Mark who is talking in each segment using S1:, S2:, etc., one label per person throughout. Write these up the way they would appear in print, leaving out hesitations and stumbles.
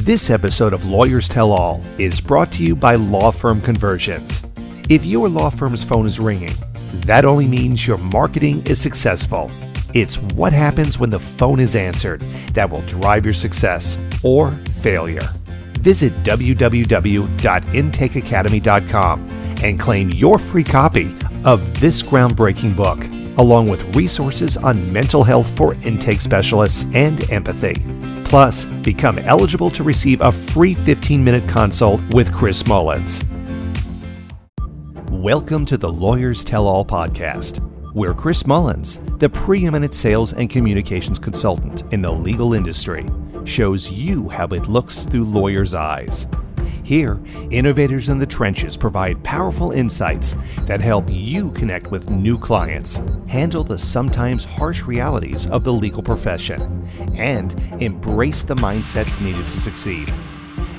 S1: This episode of Lawyers Tell All is brought to you by Law Firm Conversions. If your law firm's phone is ringing, that only means your marketing is successful. It's what happens when the phone is answered that will drive your success or failure. Visit www.intakeacademy.com and claim your free copy of this groundbreaking book, along with resources on mental health for intake specialists and empathy. Plus, become eligible to receive a free 15-minute consult with Chris Mullins. Welcome to the Lawyers Tell All podcast, where Chris Mullins, the preeminent sales and communications consultant in the legal industry, shows you how it looks through lawyers' eyes. Here, innovators in the trenches provide powerful insights that help you connect with new clients, handle the sometimes harsh realities of the legal profession, and embrace the mindsets needed to succeed.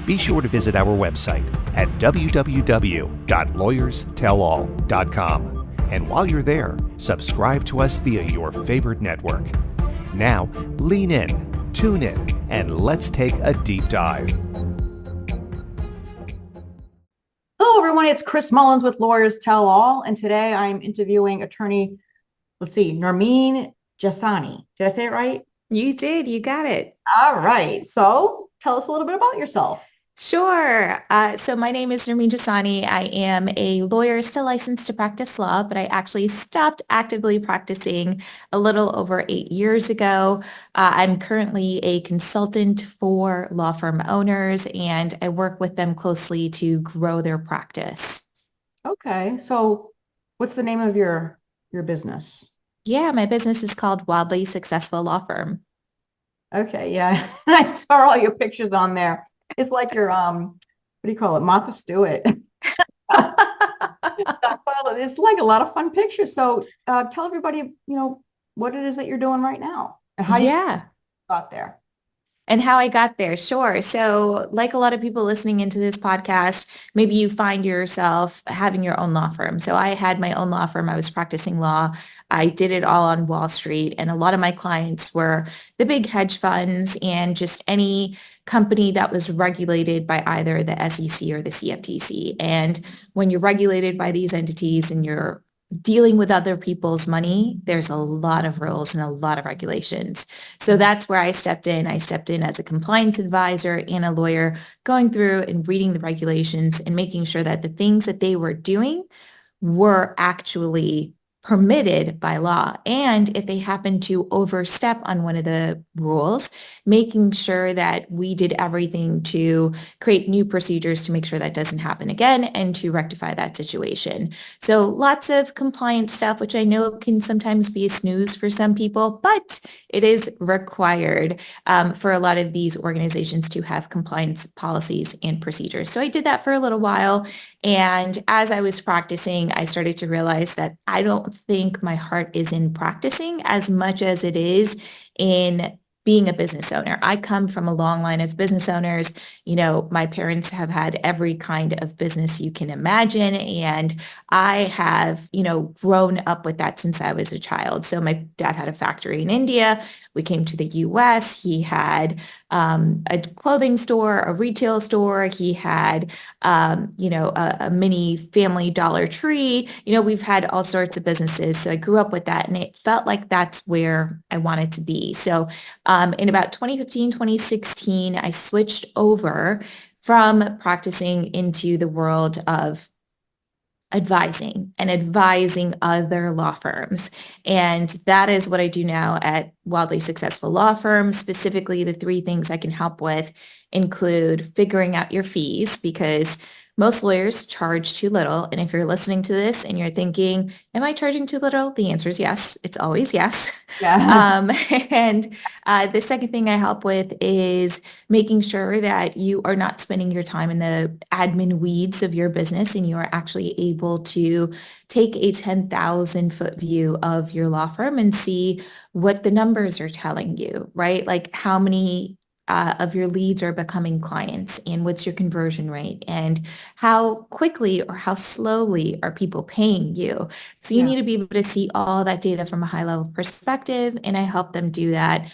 S1: Be sure to visit our website at www.lawyerstellall.com. And while you're there, subscribe to us via your favorite network. Now, lean in, tune in, and let's take a deep dive.
S2: Hello, everyone. It's Chris Mullins with Lawyers Tell All, and today I'm interviewing attorney, Nermin Jasani. Did I say it right?
S3: You did. You got it.
S2: All right. So tell us a little bit about yourself.
S3: Sure. So my name is Nermin Jasani. I am a lawyer still licensed to practice law, but I actually stopped actively practicing a little over 8 years ago. I'm currently a consultant for law firm owners, and I work with them closely to grow their practice.
S2: Okay. So what's the name of your business?
S3: Yeah, my business is called Wildly Successful Law Firm.
S2: Okay. Yeah. I saw all your pictures on there. It's like your, what do you call it? Martha Stewart. It's like a lot of fun pictures. So tell everybody, what it is that you're doing right now and how you got there.
S3: And how I got there. Sure. So like a lot of people listening into this podcast, maybe you find yourself having your own law firm. So I had my own law firm. I was practicing law. I did it all on Wall Street. And a lot of my clients were the big hedge funds and just any company that was regulated by either the SEC or the CFTC. And when you're regulated by these entities and you're dealing with other people's money, there's a lot of rules and a lot of regulations. So that's where I stepped in. I stepped in as a compliance advisor and a lawyer, going through and reading the regulations and making sure that the things that they were doing were actually permitted by law. And if they happened to overstep on one of the rules, making sure that we did everything to create new procedures to make sure that doesn't happen again and to rectify that situation. So lots of compliance stuff, which I know can sometimes be a snooze for some people, but it is required for a lot of these organizations to have compliance policies and procedures. So I did that for a little while. And as I was practicing, I started to realize that I don't think my heart is in practicing as much as it is in being a business owner. I come from a long line of business owners. My parents have had every kind of business you can imagine. And I have, grown up with that since I was a child. So my dad had a factory in India. We came to the US. He had a clothing store, a retail store. He had, a mini family Dollar Tree. We've had all sorts of businesses. So I grew up with that, and it felt like that's where I wanted to be. So in about 2015, 2016, I switched over from practicing into the world of advising other law firms. And that is what I do now at Wildly Successful Law Firm. Specifically, the three things I can help with include figuring out your fees, because most lawyers charge too little. And if you're listening to this and you're thinking, am I charging too little? The answer is yes. It's always yes.
S2: Yeah.
S3: And the second thing I help with is making sure that you are not spending your time in the admin weeds of your business, and you are actually able to take a 10,000-foot view of your law firm and see what the numbers are telling you, right? Like how many of your leads are becoming clients, and what's your conversion rate, and how quickly or how slowly are people paying you. So you
S2: Yeah.
S3: need to be able to see all that data from a high level perspective, and I help them do that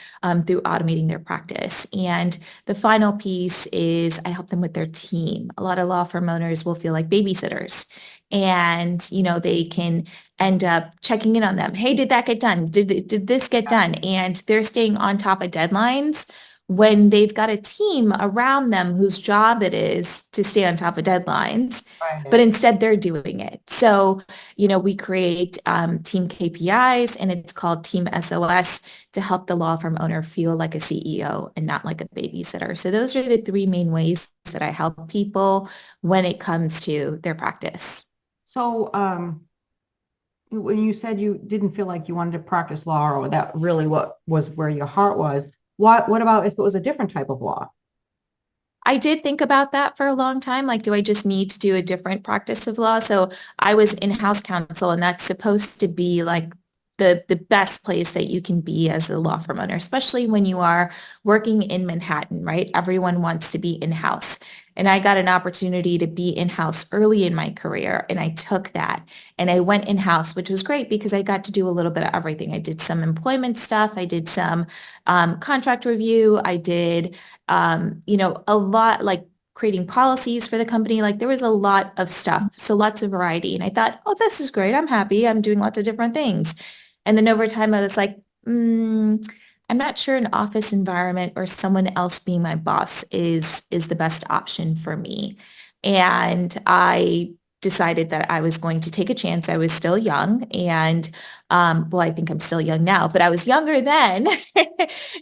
S3: through automating their practice. And the final piece is I help them with their team. A lot of law firm owners will feel like babysitters, and they can end up checking in on them. Hey, did that get done? Did this get done? And they're staying on top of deadlines when they've got a team around them whose job it is to stay on top of deadlines, but
S2: Right.
S3: instead they're doing it. So, we create team KPIs, and it's called Team SOS, to help the law firm owner feel like a CEO and not like a babysitter. So those are the three main ways that I help people when it comes to their practice.
S2: So, when you said you didn't feel like you wanted to practice law, or that really what was where your heart was, what about if it was a different type of law?
S3: I did think about that for a long time. Like, do I just need to do a different practice of law? So I was in-house counsel, and that's supposed to be like the best place that you can be as a law firm owner, especially when you are working in Manhattan, right? Everyone wants to be in-house. And I got an opportunity to be in-house early in my career, and I took that and I went in-house, which was great because I got to do a little bit of everything. I did some employment stuff. I did some contract review. I did a lot, like creating policies for the company. Like there was a lot of stuff. So lots of variety. And I thought, oh, this is great. I'm happy. I'm doing lots of different things. And then over time, I was like, I'm not sure an office environment or someone else being my boss is the best option for me. And I decided that I was going to take a chance. I was still young, and well, I think I'm still young now, but I was younger then.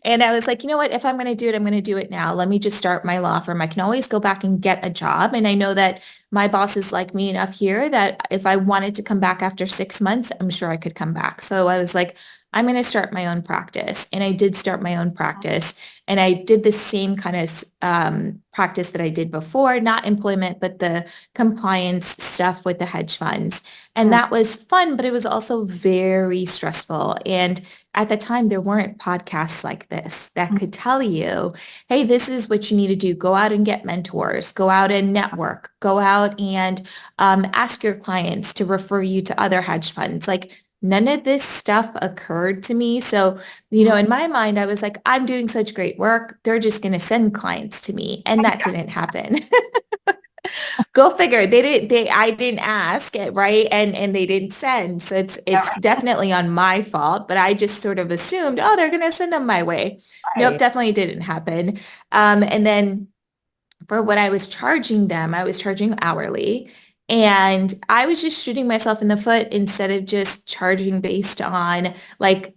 S3: And I was like, you know what? If I'm going to do it, I'm going to do it now. Let me just start my law firm. I can always go back and get a job. And I know that my bosses like me enough here that if I wanted to come back after 6 months, I'm sure I could come back. So I was like, I'm going to start my own practice. And I did start my own practice. And I did the same kind of practice that I did before, not employment, but the compliance stuff with the hedge funds. And that was fun, but it was also very stressful. And at the time, there weren't podcasts like this that could tell you, hey, this is what you need to do. Go out and get mentors, go out and network, go out and ask your clients to refer you to other hedge funds. Like none of this stuff occurred to me. So, in my mind, I was like, I'm doing such great work. They're just going to send clients to me. And that didn't happen. Go figure. I didn't ask it, right? And they didn't send. So
S2: Yeah,
S3: it's definitely on my fault, but I just sort of assumed, oh, they're going to send them my way. Nope,
S2: right.
S3: definitely didn't happen. And then for what I was charging them, I was charging hourly. And I was just shooting myself in the foot instead of just charging based on like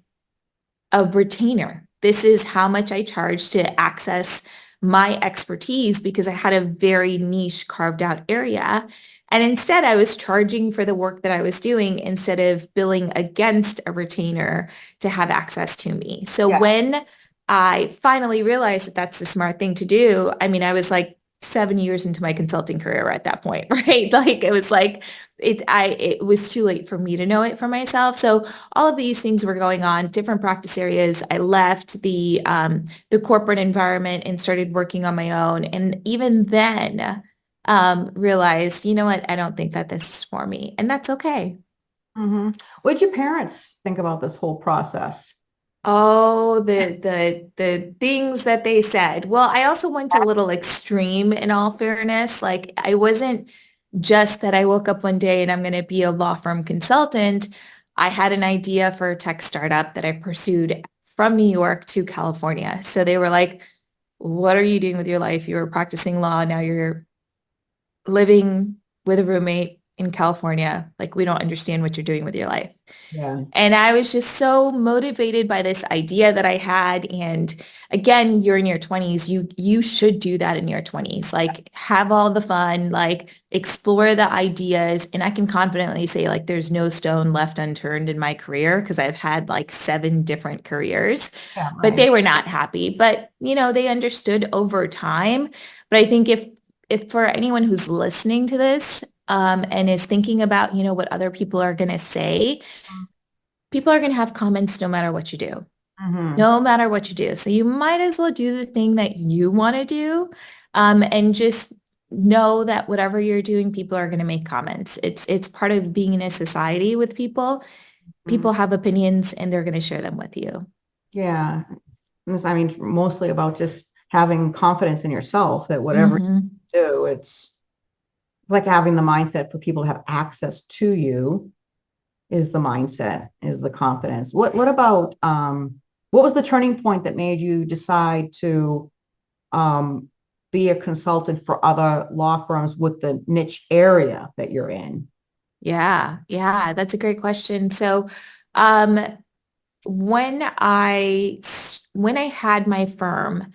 S3: a retainer. This is how much I charge to access my expertise because I had a very niche carved out area. And instead, I was charging for the work that I was doing instead of billing against a retainer to have access to me. So
S2: Yeah.
S3: when I finally realized that that's the smart thing to do, I mean, I was like 7 years into my consulting career at that point, right? Like it was like it was too late for me to know it for myself. So all of these things were going on, different practice areas. I left the corporate environment and started working on my own. And even then, realized, you know what, I don't think that this is for me. And that's okay.
S2: What did your parents think about this whole process?
S3: Oh, the things that they said. Well, I also went a little extreme in all fairness. Like I wasn't just that I woke up one day and I'm going to be a law firm consultant. I had an idea for a tech startup that I pursued from New York to California. So they were like, what are you doing with your life? You were practicing law. Now you're living with a roommate in California. Like, we don't understand what you're doing with your life.
S2: Yeah.
S3: And I was just so motivated by this idea that I had. And again, you're in your 20s. You should do that in your 20s. Like have all the fun, like explore the ideas. And I can confidently say like there's no stone left unturned in my career because I've had like 7 different careers,
S2: Yeah,
S3: but
S2: right.
S3: they were not happy. But they understood over time. But I think if for anyone who's listening to this, and is thinking about, what other people are going to say, people are going to have comments no matter what you do.
S2: Mm-hmm.
S3: no matter what you do. So you might as well do the thing that you want to do, and just know that whatever you're doing, people are going to make comments. It's part of being in a society with people.
S2: Mm-hmm.
S3: People have opinions and they're going to share them with you.
S2: Yeah. I mean, mostly about just having confidence in yourself that whatever
S3: Hmm.
S2: you do, it's like having the mindset for people to have access to you is the mindset, is the confidence. What about what was the turning point that made you decide to um be a consultant for other law firms with the niche area that you're in?
S3: Yeah, yeah, that's a great question. So, um, when I had my firm,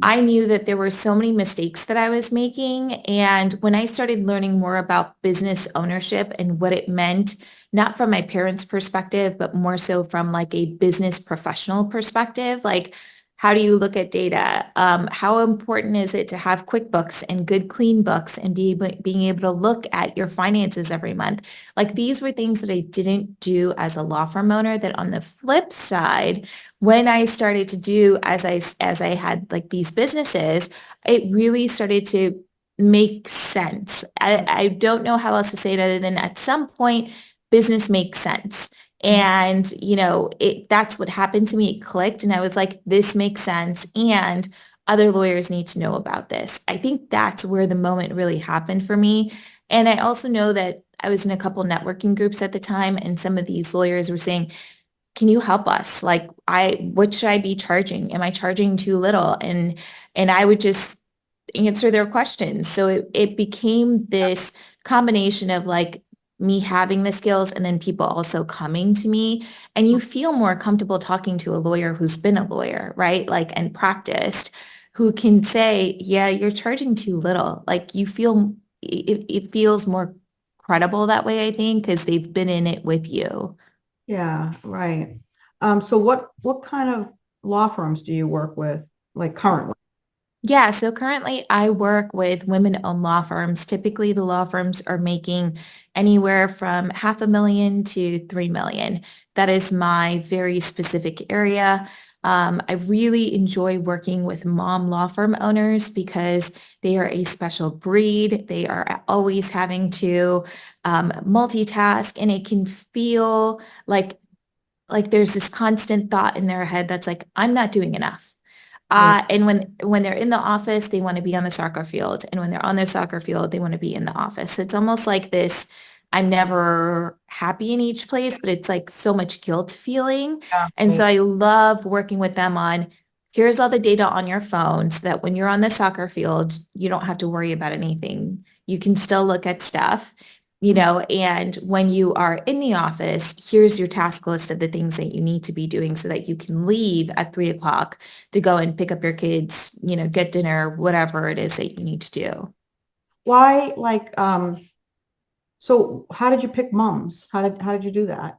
S3: I knew that there were so many mistakes that I was making. And when I started learning more about business ownership and what it meant, not from my parents' perspective, but more so from like a business professional perspective, like how do you look at data? How important is it to have QuickBooks and good clean books and being able to look at your finances every month? Like these were things that I didn't do as a law firm owner that on the flip side, when I started to do as I had like these businesses, it really started to make sense. I don't know how else to say it other than at some point business makes sense. And that's what happened to me. It clicked and I was like, this makes sense. And other lawyers need to know about this. I think that's where the moment really happened for me. And I also know that I was in a couple networking groups at the time, and some of these lawyers were saying, can you help us? Like, what should I be charging? Am I charging too little? And I would just answer their questions. So it became this combination of like me having the skills and then people also coming to me. And you feel more comfortable talking to a lawyer who's been a lawyer, right? Like, and practiced, who can say, yeah, you're charging too little. Like you feel, it feels more credible that way, I think, because they've been in it with you.
S2: Yeah, right. So what kind of law firms do you work with, like currently?
S3: Yeah, so currently I work with women-owned law firms. Typically, the law firms are making anywhere from 500,000 to 3 million. That is my very specific area. I really enjoy working with mom law firm owners because they are a special breed. They are always having to multitask, and it can feel like there's this constant thought in their head that's like, I'm not doing enough.
S2: Yeah,
S3: And when they're in the office, they want to be on the soccer field. And when they're on their soccer field, they want to be in the office. So it's almost like this, I'm never happy in each place, but it's like so much guilt feeling.
S2: yeah,
S3: And so
S2: right.
S3: I love working with them on, here's all the data on your phone so that when you're on the soccer field, you don't have to worry about anything. You can still look at stuff. And when you are in the office, here's your task list of the things that you need to be doing so that you can leave at 3 o'clock to go and pick up your kids, get dinner, whatever it is that you need to do.
S2: Why, like, so how did you pick moms? How did you do that?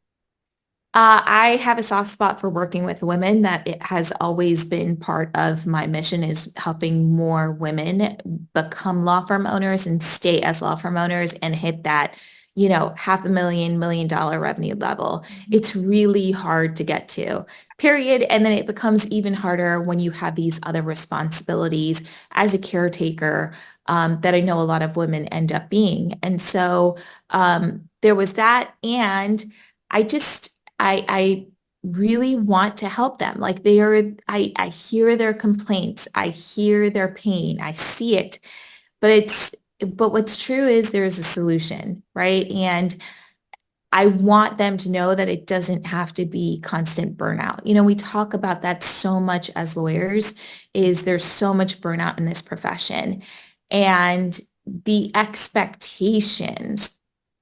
S3: I have a soft spot for working with women. That it has always been part of my mission is helping more women become law firm owners and stay as law firm owners and hit that, 500,000, $1 million revenue level. It's really hard to get to, period. And then it becomes even harder when you have these other responsibilities as a caretaker, that I know a lot of women end up being. And so there was that. And I just, I really want to help them. Like I hear their complaints. I hear their pain. I see it. But what's true is there's a solution, right? And I want them to know that it doesn't have to be constant burnout. We talk about that so much as lawyers, is there's so much burnout in this profession. And the expectations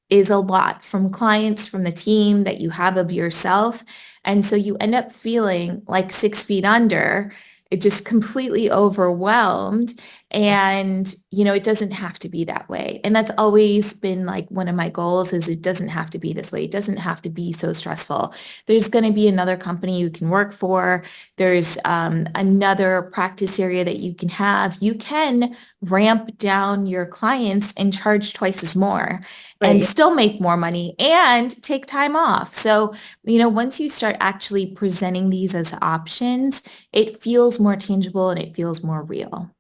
S3: is a lot from clients, from the team that you have of yourself. And so you end up feeling like 6 feet under just completely overwhelmed. And, it doesn't have to be that way. And that's always been like one of my goals is it doesn't have to be this way. It doesn't have to be so stressful. There's going to be another company you can work for. There's another practice area that you can have. You can ramp down your clients and charge twice as more and
S2: Right.
S3: still make more money and take time off. So, once you start actually presenting these as options, it feels more tangible and it feels more real.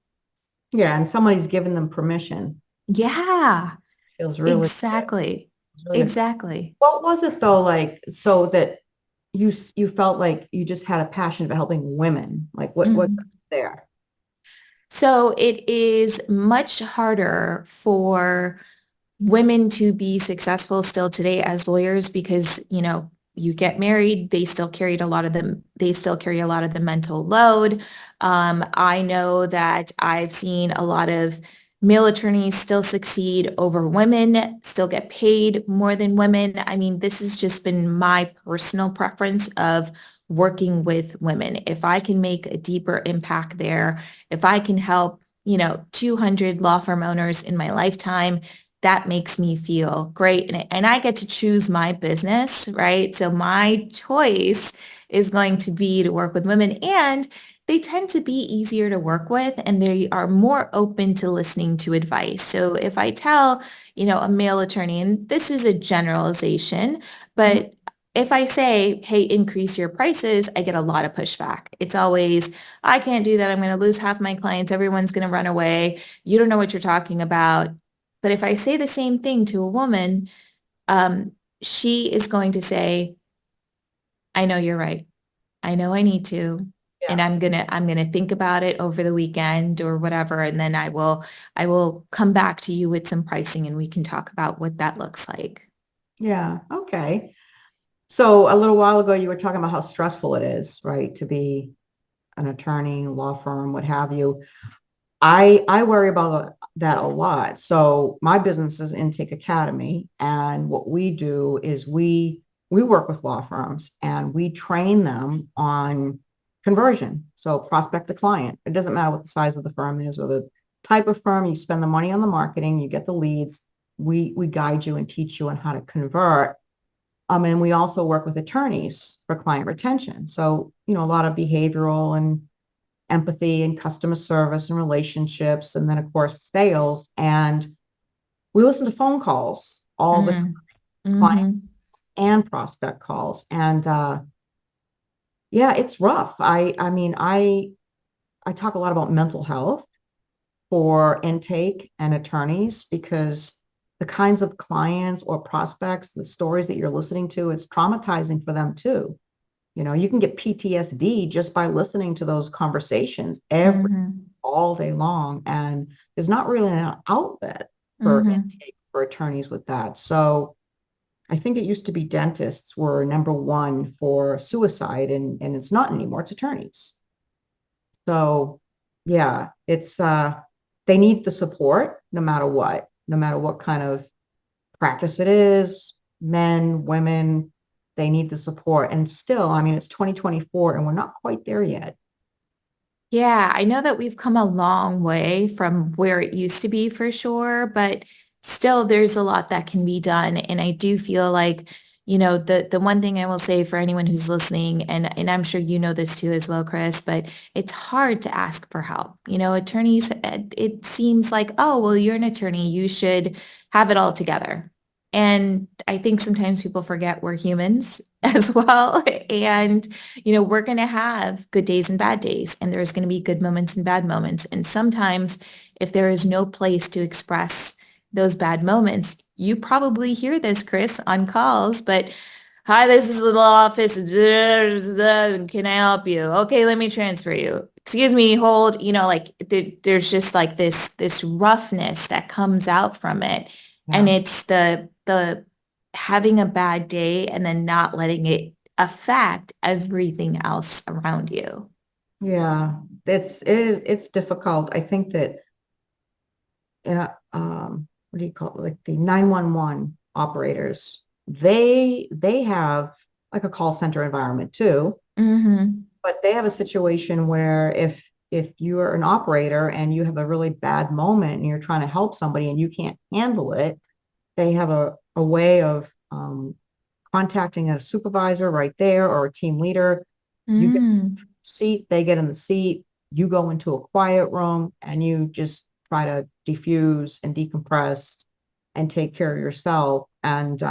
S2: Yeah. And somebody's given them permission.
S3: Yeah,
S2: Feels really good.
S3: exactly.
S2: Feels really good.
S3: Exactly.
S2: What was it though, like, so that you felt like you just had a passion about helping women? Like what
S3: Mhm.
S2: there?
S3: So it is much harder for women to be successful still today as lawyers because, you get married, they still carry a lot of the mental load. I know that I've seen a lot of male attorneys still succeed over women, still get paid more than women. I mean, this has just been my personal preference of working with women. If I can make a deeper impact there, if I can help, 200 law firm owners in my lifetime, that makes me feel great. And I get to choose my business, right? So my choice is going to be to work with women, and they tend to be easier to work with and they are more open to listening to advice. So if I tell, a male attorney, and this is a generalization,
S2: Mhm.
S3: but if I say, hey, increase your prices, I get a lot of pushback. It's always, I can't do that. I'm going to lose half my clients. Everyone's going to run away. You don't know what you're talking about. But if I say the same thing to a woman, um, she is going to say, I know you're right. I know I need to. And
S2: Yeah.
S3: I'm gonna think about it over the weekend or whatever. And then I will come back to you with some pricing and we can talk about what that looks like.
S2: Yeah. Okay. So a little while ago, you were talking about how stressful it is, right, to be an attorney, law firm, what have you. I worry about that a lot. So my business is Intake Academy, and what we do is we work with law firms and we train them on conversion. So prospect to client. It doesn't matter what the size of the firm is or the type of firm. You spend the money on the marketing, you get the leads. We guide you and teach you on how to convert. And we also work with attorneys for client retention. So, a lot of behavioral and empathy and customer service and relationships, and then of course sales. And we listen to phone calls all the time,
S3: Mm.
S2: client
S3: Mm-hmm.
S2: and prospect calls. And yeah, it's rough. I talk a lot about mental health for intake and attorneys because the kinds of clients or prospects, the stories that you're listening to, it's traumatizing for them too. You can get PTSD just by listening to those conversations
S3: Mm-hmm.
S2: all day long. And there's not really an outlet for
S3: Mm-hmm.
S2: intake for attorneys with that. So I think it used to be dentists were number one for suicide, and it's not anymore. It's attorneys. So yeah, it's they need the support no matter what kind of practice it is, men, women, they need the support. And still, I mean, it's 2024 and we're not quite there yet.
S3: Yeah, I know that we've come a long way from where it used to be for sure, but still there's a lot that can be done. And I do feel like, the one thing I will say for anyone who's listening, and I'm sure you know this too as well, Chris, but it's hard to ask for help. Attorneys, it seems like, oh, well, you're an attorney, you should have it all together. And I think sometimes people forget we're humans as well. And we're going to have good days and bad days, and there's going to be good moments and bad moments. And sometimes if there is no place to express those bad moments, you probably hear this, Chris, on calls, but hi, this is the law office. Can I help you? Okay, let me transfer you. Excuse me, hold. Like there's just like this roughness that comes out from it. And
S2: Yeah.
S3: it's the having a bad day and then not letting it affect everything else around you.
S2: Yeah. It's difficult. I think that what do you call it? Like the 911 operators, they have like a call center environment too,
S3: Mm-hmm.
S2: but they have a situation where if you are an operator and you have a really bad moment and you're trying to help somebody and you can't handle it, they have a way of contacting a supervisor right there or a team leader. You get in
S3: Mm.
S2: the seat, they get in the seat, you go into a quiet room and you just try to diffuse and decompress and take care of yourself. And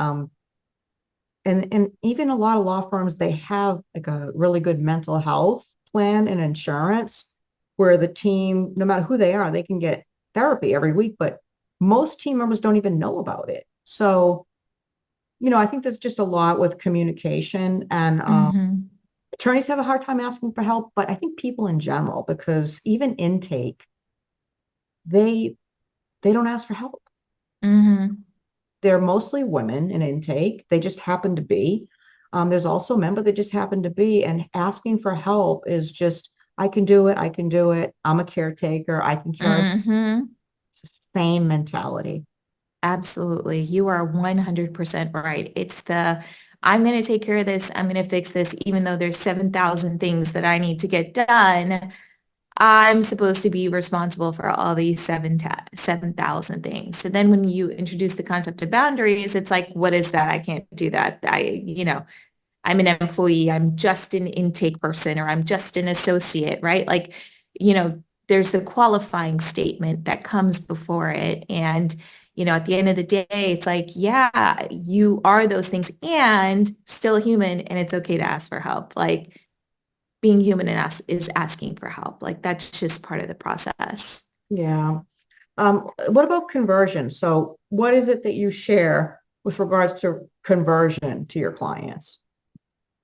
S2: even a lot of law firms, they have like a really good mental health plan and insurance where the team, no matter who they are, they can get therapy every week, but most team members don't even know about it. So, I think there's just a lot with communication, and
S3: Mm-hmm.
S2: attorneys have a hard time asking for help, but I think people in general, because even intake, they they don't ask for help.
S3: Mm-hmm.
S2: They're mostly women in intake. They just happen to be. There's also men, but they just happen to be. And asking for help is just, I can do it. I can do it. I'm a caretaker. I can care.
S3: Mm-hmm.
S2: Same mentality.
S3: Absolutely. You are 100% right. It's the, I'm going to take care of this. I'm going to fix this, even though there's 7,000 things that I need to get done. I'm supposed to be responsible for all these 7,000 things. So then when you introduce the concept of boundaries, it's like, what is that? I can't do that. I'm an employee. I'm just an intake person, or I'm just an associate, right? Like, there's the qualifying statement that comes before it. And, at the end of the day, it's like, yeah, you are those things and still human, and it's okay to ask for help. Like, being human is asking for help. Like, that's just part of the process.
S2: Yeah. What about conversion? So what is it that you share with regards to conversion to your clients?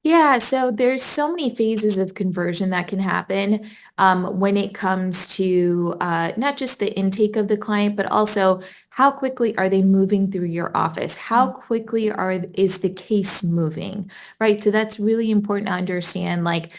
S3: Yeah, so there's so many phases of conversion that can happen when it comes to not just the intake of the client, but also how quickly are they moving through your office? How quickly is the case moving, right? So that's really important to understand. Like,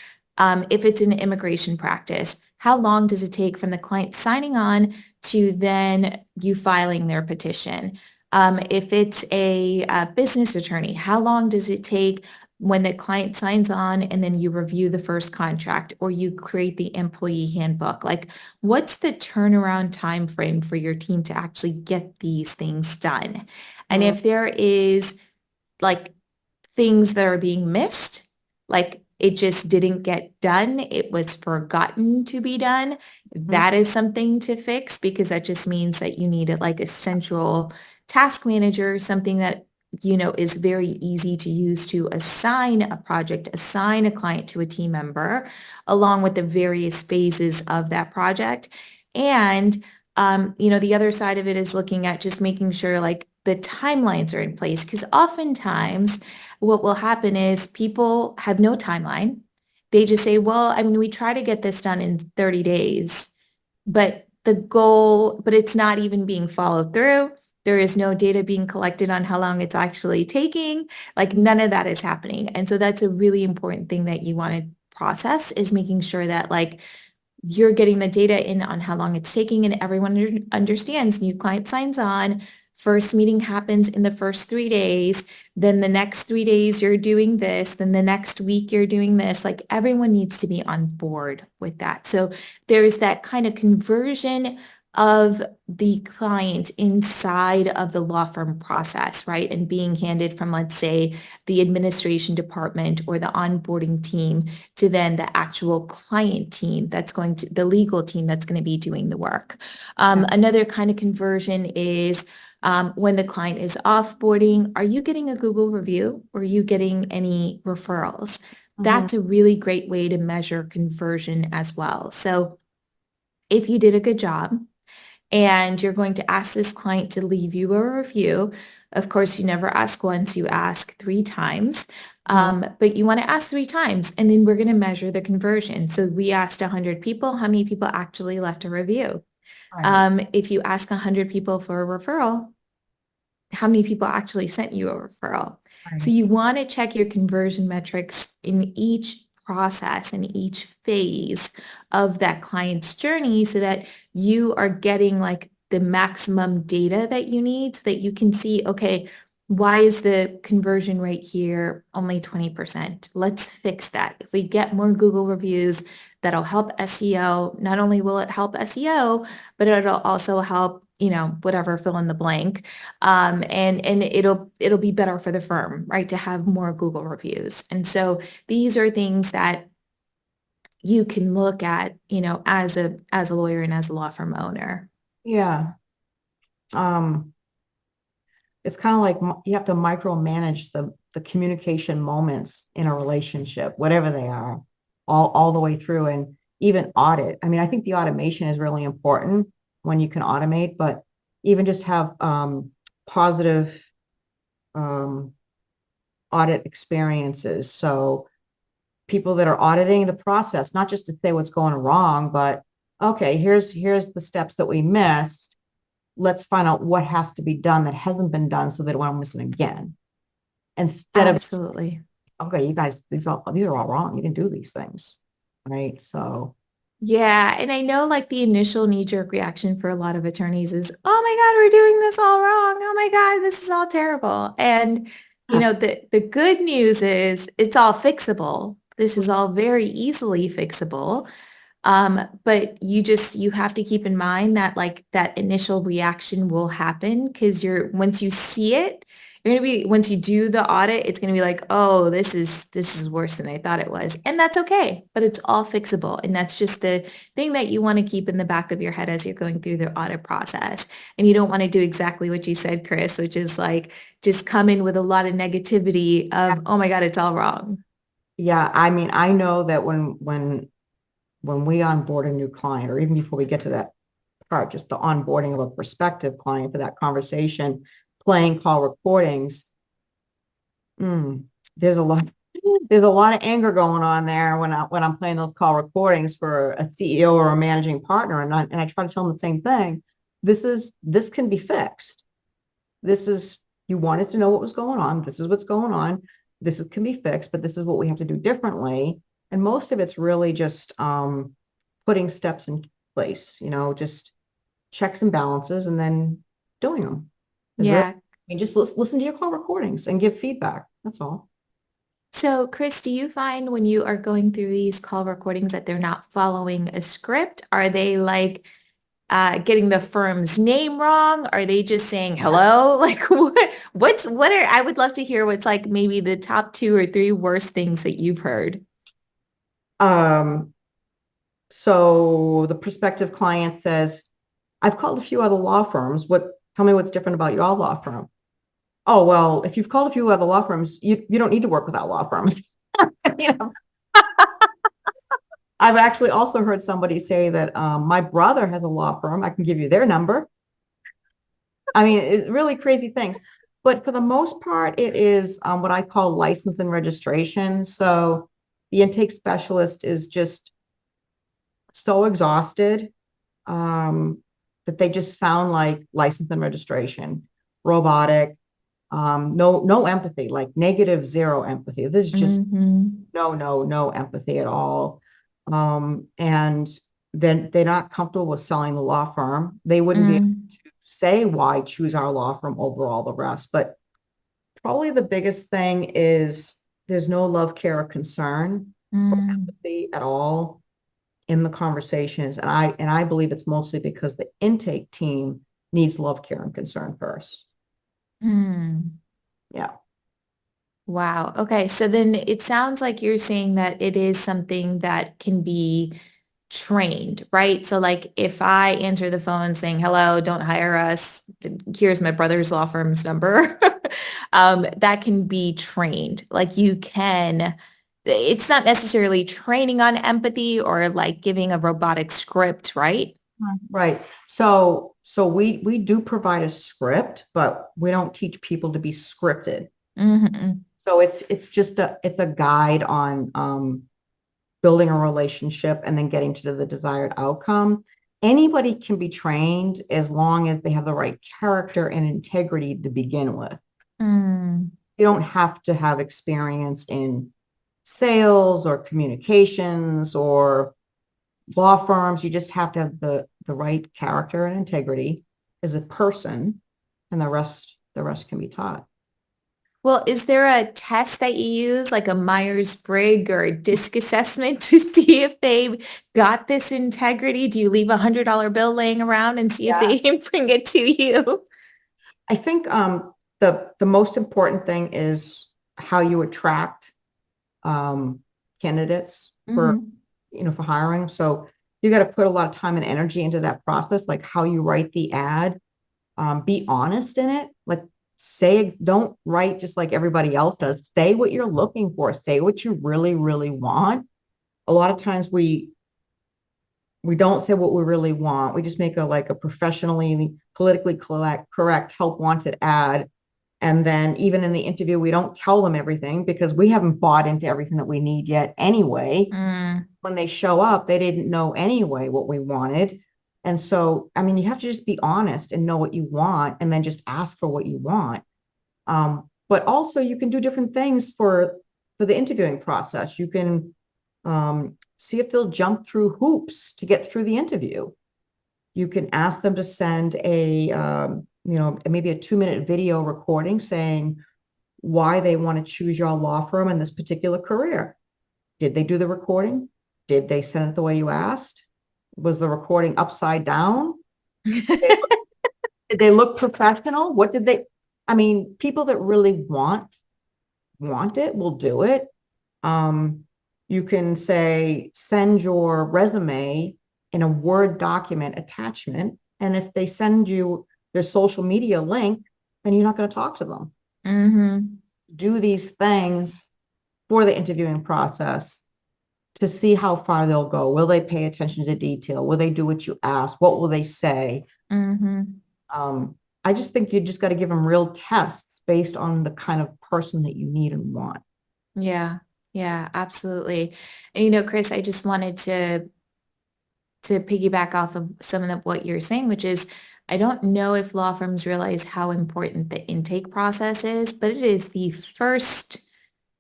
S3: if it's an immigration practice, how long does it take from the client signing on to then you filing their petition? If it's a business attorney, how long does it take when the client signs on and then you review the first contract or you create the employee handbook? Like, what's the turnaround time frame for your team to actually get these things done? And
S2: Mm,
S3: if there is like things that are being missed, like it just didn't get done, it was forgotten to be done,
S2: mm,
S3: that is something to fix, because that just means that you need like a central task manager, something that is very easy to use to assign a project, assign a client to a team member, along with the various phases of that project. And the other side of it is looking at just making sure like the timelines are in place, because oftentimes what will happen is people have no timeline. They just say, well, I mean, we try to get this done in 30 days, but it's not even being followed through. There is no data being collected on how long it's actually taking. Like, none of that is happening. And so that's a really important thing that you want to process, is making sure that like you're getting the data in on how long it's taking, and everyone understands. New client signs on, first meeting happens in the first 3 days, then the next 3 days you're doing this, then the next week you're doing this. Like, everyone needs to be on board with that. So there's that kind of conversion of the client inside of the law firm process, right? And being handed from, let's say, the administration department or the onboarding team to then the actual client team the legal team that's going to be doing the work.
S2: yeah.
S3: Another kind of conversion is when the client is offboarding, are you getting a Google review, or are you getting any referrals?
S2: Mhm.
S3: That's a really great way to measure conversion as well. So if you did a good job, and you're going to ask this client to leave you a review. Of course, you never ask once, you ask 3 times.
S2: Mhm.
S3: But you want to ask 3 times, and then we're going to measure the conversion. So we asked 100 people, how many people actually left a review?
S2: Right.
S3: If you ask 100 people for a referral, how many people actually sent you a referral? So
S2: Right.
S3: you want to check your conversion metrics in each process and each phase of that client's journey, so that you are getting like the maximum data that you need, so that you can see, okay, Why is the conversion rate here only 20%? Let's fix that. If we get more Google reviews, that'll help SEO. Not only will it help SEO, but it'll also help, whatever, fill in the blank. And it'll be better for the firm, right? To have more Google reviews. And so these are things that you can look at, as a lawyer and as a law firm owner.
S2: Yeah. It's kind of like you have to micromanage the communication moments in a relationship, whatever they are, all the way through, and even audit. I mean, I think the automation is really important when you can automate, but even just have positive audit experiences. So people that are auditing the process, not just to say what's going wrong, but okay, here's the steps that we missed. Let's find out what has to be done that hasn't been done so that we won't miss it again. Instead
S3: Absolutely.
S2: of, okay, you guys, these are all wrong. You didn't do these things, right? So
S3: Yeah, and I know like the initial knee-jerk reaction for a lot of attorneys is, oh my God, we're doing this all wrong. Oh my God, this is all terrible. And the good news is it's all fixable. This is all very easily fixable. But you have to keep in mind that like that initial reaction will happen because once you see it, once you do the audit, it's going to be like, oh, this is worse than I thought it was. And that's okay, but it's all fixable. And that's just the thing that you want to keep in the back of your head as you're going through the audit process. And you don't want to do exactly what you said, Chris, which is like, just come in with a lot of negativity of, oh my God, it's all wrong.
S2: yeah, I mean, I know that when we onboard a new client, or even before we get to that part, just the onboarding of a prospective client for that conversation, playing call recordings, there's a lot of anger going on there when I'm playing those call recordings for a CEO or a managing partner, and I try to tell them the same thing. This can be fixed. You wanted to know what was going on. This is what's going on. Can be fixed, but this is what we have to do differently. And most of it's really just putting steps in place, just checks and balances, and then doing them.
S3: Yeah.
S2: Just listen to your call recordings and give feedback. That's all.
S3: So, Chris, do you find when you are going through these call recordings that they're not following a script? Are they like getting the firm's name wrong? Are they just saying hello? Like I would love to hear what's like maybe the top 2 or 3 worst things that you've heard.
S2: So the prospective client says, I've called a few other law firms. Tell me what's different about your law firm. Oh, well, if you've called a few other law firms, you don't need to work with that law firm. I've actually also heard somebody say that my brother has a law firm. I can give you their number. I mean, it's really crazy things. But for the most part, it is what I call license and registration. So the intake specialist is just so exhausted that they just sound like license and registration, robotic, no empathy, like negative zero empathy. This is just no empathy at all. And then they're not comfortable with selling the law firm. They wouldn't be able to say why choose our law firm over all the rest. But probably the biggest thing is there's no love, care, or concern or empathy at all in the conversations. And I believe it's mostly because the intake team needs love, care, and concern first. Yeah.
S3: Wow. Okay. So then it sounds like you're saying that it is something that can be trained, right? So like if I answer the phone saying, hello, don't hire us, here's my brother's law firm's number, that can be trained. Like it's not necessarily training on empathy or like giving a robotic script, right?
S2: Right. So we do provide a script, but we don't teach people to be scripted. So it's just a guide on building a relationship and then getting to the desired outcome. Anybody can be trained as long as they have the right character and integrity to begin with. You don't have to have experience in sales or communications or law firms. You just have to have the right character and integrity as a person, and the rest can be taught.
S3: Well, is there a test that you use, like a Myers-Briggs or a DISC assessment to see if they got this integrity? Do you leave $100 bill laying around and see if
S2: Yeah.
S3: they bring it to you?
S2: I think the most important thing is how you attract um, candidates for,
S3: Hmm.
S2: for hiring. So you got to put a lot of time and energy into that process, like how you write the ad. Be honest in it. Like don't write just like everybody else does. Say what you're looking for. Say what you really, really want. A lot of times we don't say what we really want. We just make a professionally, politically correct help wanted ad. And then even in the interview, we don't tell them everything because we haven't bought into everything that we need yet anyway.
S3: Mm,
S2: When they show up, they didn't know anyway what we wanted. And so, I mean, you have to just be honest and know what you want and then just ask for what you want. But also you can do different things for the interviewing process. You can see if they'll jump through hoops to get through the interview. You can ask them to send maybe a 2-minute video recording saying why they want to choose your law firm in this particular career. Did they do the recording? Did they send it the way you asked? Was the recording upside down? Did they look professional? What did they, I mean, people that really want it will do it. Um, you can say, send your resume in a Word document attachment. And if they send you their social media link, then you're not going to talk to them.
S3: hmm
S2: Do these things for the interviewing process to see how far they'll go. Will they pay attention to detail? Will they do what you ask? What will they say?
S3: hmm
S2: I just think you just got to give them real tests based on the kind of person that you need and want.
S3: Yeah. Yeah, absolutely. And Chris, I just wanted to piggyback off of some of what you're saying, which is I don't know if law firms realize how important the intake process is, but it is the first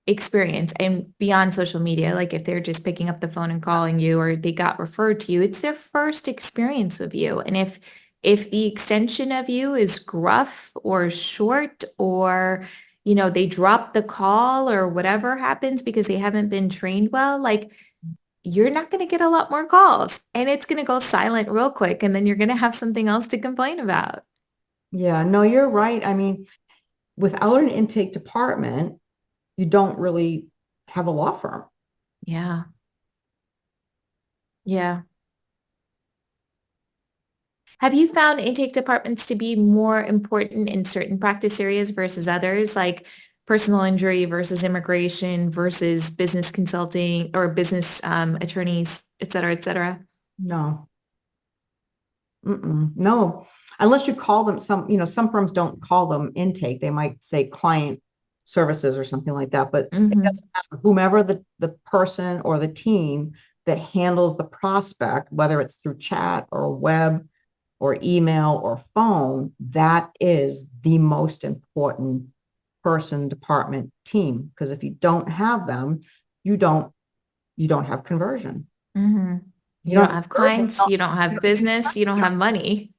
S3: experience and beyond social media, like if they're just picking up the phone and calling you or they got referred to you, it's their first experience with you. And if the extension of you is gruff or short or they drop the call or whatever happens because they haven't been trained well, like you're not going to get a lot more calls and it's going to go silent real quick and then you're going to have something else to complain about.
S2: Yeah, no, you're right. I mean, without an intake department, you don't really have a law firm.
S3: Yeah. Yeah. Have you found intake departments to be more important in certain practice areas versus others, like personal injury versus immigration versus business consulting or business attorneys, et cetera, et cetera?
S2: No, no, unless you call them some firms don't call them intake. They might say client services or something like that, but it
S3: Mm-hmm.
S2: doesn't matter. Whomever the person or the team that handles the prospect, whether it's through chat or web or email or phone, that is the most important person, department, team. Because if you don't have them, you don't you don't have conversion.
S3: Mm-hmm.
S2: You
S3: You
S2: don't
S3: don't
S2: have
S3: have
S2: conversion.
S3: clients, you don't have business, you don't have money.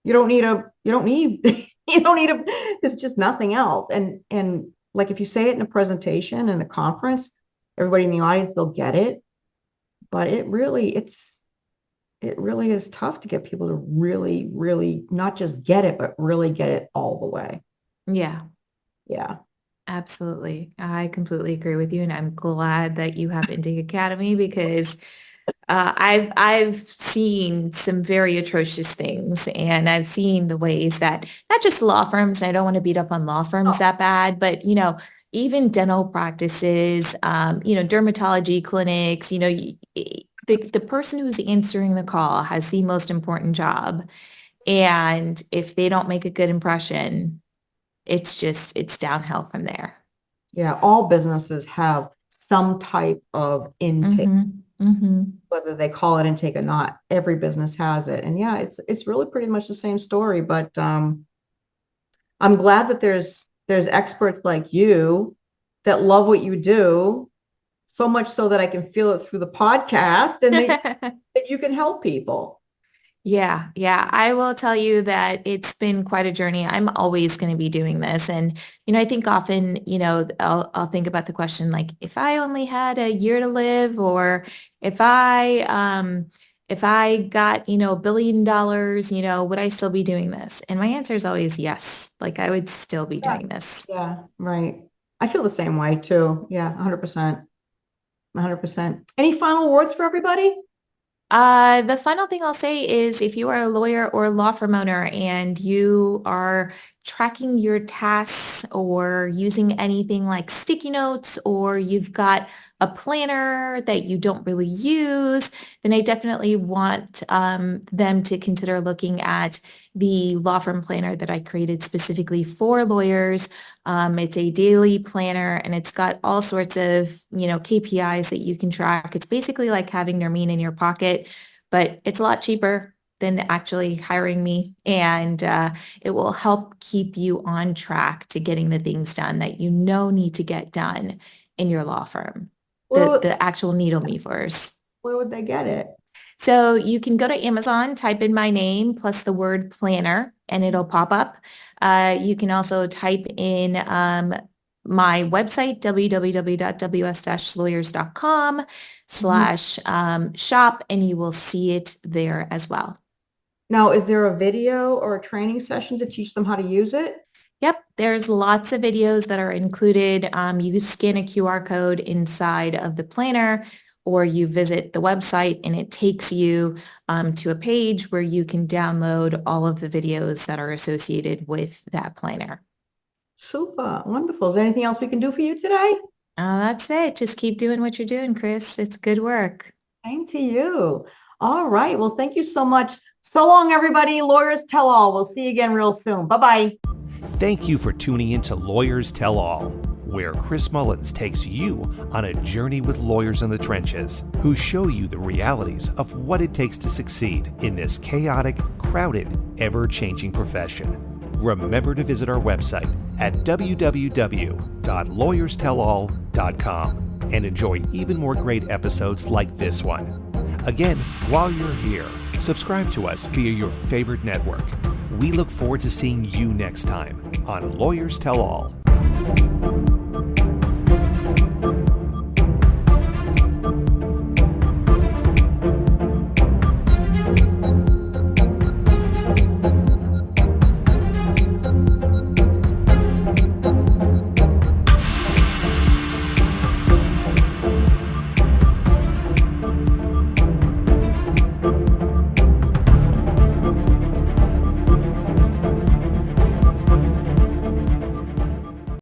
S2: You don't need you don't need you don't need a There's just nothing else. And like if you say it in a presentation in a conference, everybody in the audience, they'll get it. But it really is tough to get people to really, really not just get it, but really get it all the way.
S3: Yeah.
S2: Yeah.
S3: Absolutely. I completely agree with you. And I'm glad that you have Intake Academy because I've seen some very atrocious things and I've seen the ways that not just law firms, and I don't want to beat up on law firms
S2: Oh,
S3: that bad, but even dental practices, dermatology clinics, the person who's answering the call has the most important job. And if they don't make a good impression, it's downhill from there.
S2: yeah. All businesses have some type of intake,
S3: Mm-hmm. Mm-hmm.
S2: whether they call it intake or not. Every business has it. And yeah, it's really pretty much the same story. But I'm glad that there's experts like you that love what you do so much so that I can feel it through the podcast and that you can help people.
S3: Yeah, yeah. I will tell you that it's been quite a journey. I'm always going to be doing this. And, I think often, I'll think about the question like, if I only had a year to live, or if I got, $1 billion, would I still be doing this? And my answer is always yes. Like I would still be
S2: Yeah.
S3: doing this.
S2: Yeah, right. I feel the same way too. Yeah, 100%. 100%. Any final words for everybody?
S3: The final thing I'll say is if you are a lawyer or a law firm owner and you are tracking your tasks or using anything like sticky notes, or you've got a planner that you don't really use, then I definitely want them to consider looking at the law firm planner that I created specifically for lawyers. It's a daily planner and it's got all sorts of, KPIs that you can track. It's basically like having Nermin in your pocket, but it's a lot cheaper than actually hiring me. And it will help keep you on track to getting the things done that need to get done in your law firm,
S2: Where,
S3: the actual needle movers.
S2: where would they get it?
S3: So you can go to Amazon, type in my name plus the word planner, and it'll pop up. You can also type in my website, www.ws-lawyers.com/shop, and you will see it there as well.
S2: Now, is there a video or a training session to teach them how to use it?
S3: Yep, there's lots of videos that are included. You scan a QR code inside of the planner, or you visit the website and it takes you to a page where you can download all of the videos that are associated with that planner.
S2: Super, wonderful. Is there anything else we can do for you today?
S3: That's it. Just keep doing what you're doing, Chris. It's good work.
S2: Same to you. All right. Well, thank you so much. So long, everybody. Lawyers Tell All. We'll see you again real soon. Bye-bye.
S1: Thank you for tuning in to Lawyers Tell All, where Chris Mullins takes you on a journey with lawyers in the trenches who show you the realities of what it takes to succeed in this chaotic, crowded, ever-changing profession. Remember to visit our website at www.lawyerstellall.com and enjoy even more great episodes like this one. Again, while you're here, subscribe to us via your favorite network. We look forward to seeing you next time on Lawyers Tell All.